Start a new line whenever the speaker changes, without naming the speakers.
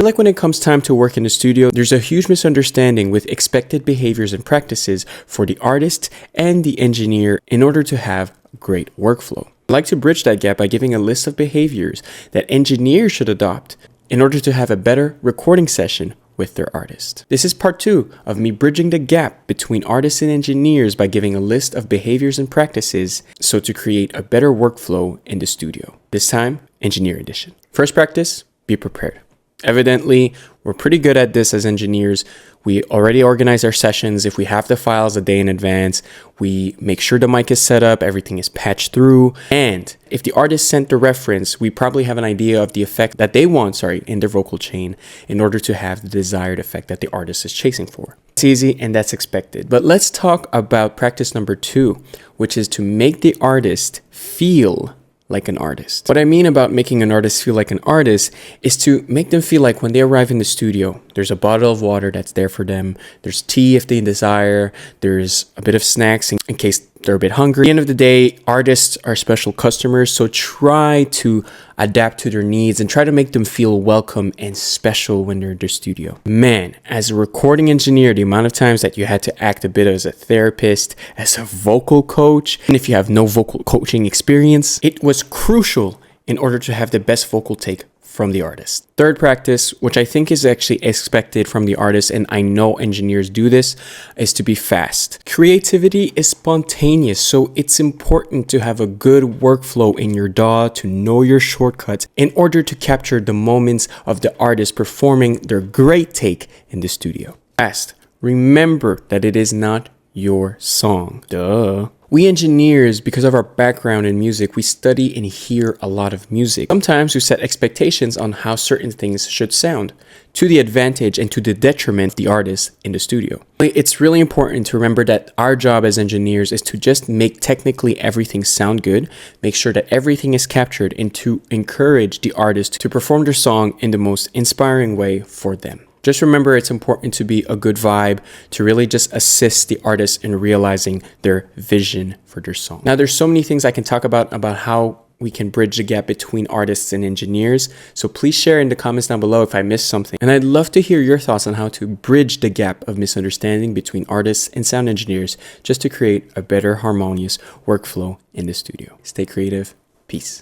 Like when it comes time to work in the studio, there's a huge misunderstanding with expected behaviors and practices for the artist and the engineer in order to have great workflow. I like to bridge that gap by giving a list of behaviors that engineers should adopt in order to have a better recording session with their artist. This is part 2 of me bridging the gap between artists and engineers by giving a list of behaviors and practices so to create a better workflow in the studio. This time, engineer edition. First practice, be prepared. Evidently, we're pretty good at this as engineers. We already organize our sessions. If we have the files a day in advance, we make sure the mic is set up, everything is patched through. And if the artist sent the reference, we probably have an idea of the effect that they want, in their vocal chain in order to have the desired effect that the artist is chasing for. It's easy and that's expected. But let's talk about practice number 2, which is to make the artist feel like an artist. What I mean about making an artist feel like an artist is to make them feel like when they arrive in the studio, there's a bottle of water that's there for them. There's tea if they desire. There's a bit of snacks in case they're a bit hungry. At the end of the day, artists are special customers, so try to adapt to their needs and try to make them feel welcome and special when they're in their studio. Man, as a recording engineer, the amount of times that you had to act a bit as a therapist, as a vocal coach, and if you have no vocal coaching experience, it was crucial in order to have the best vocal take from the artist. Third practice, which I think is actually expected from the artist, and I know engineers do this, is to be fast. Creativity is spontaneous, so it's important to have a good workflow in your DAW, to know your shortcuts in order to capture the moments of the artist performing their great take in the studio. Fast. Remember that it is not your song. Duh. We engineers, because of our background in music, we study and hear a lot of music. Sometimes we set expectations on how certain things should sound, to the advantage and to the detriment of the artist in the studio. It's really important to remember that our job as engineers is to just make technically everything sound good, make sure that everything is captured, and to encourage the artist to perform their song in the most inspiring way for them. Just remember, it's important to be a good vibe, to really just assist the artist in realizing their vision for their song. Now, there's so many things I can talk about how we can bridge the gap between artists and engineers. So please share in the comments down below if I missed something. And I'd love to hear your thoughts on how to bridge the gap of misunderstanding between artists and sound engineers just to create a better harmonious workflow in the studio. Stay creative. Peace.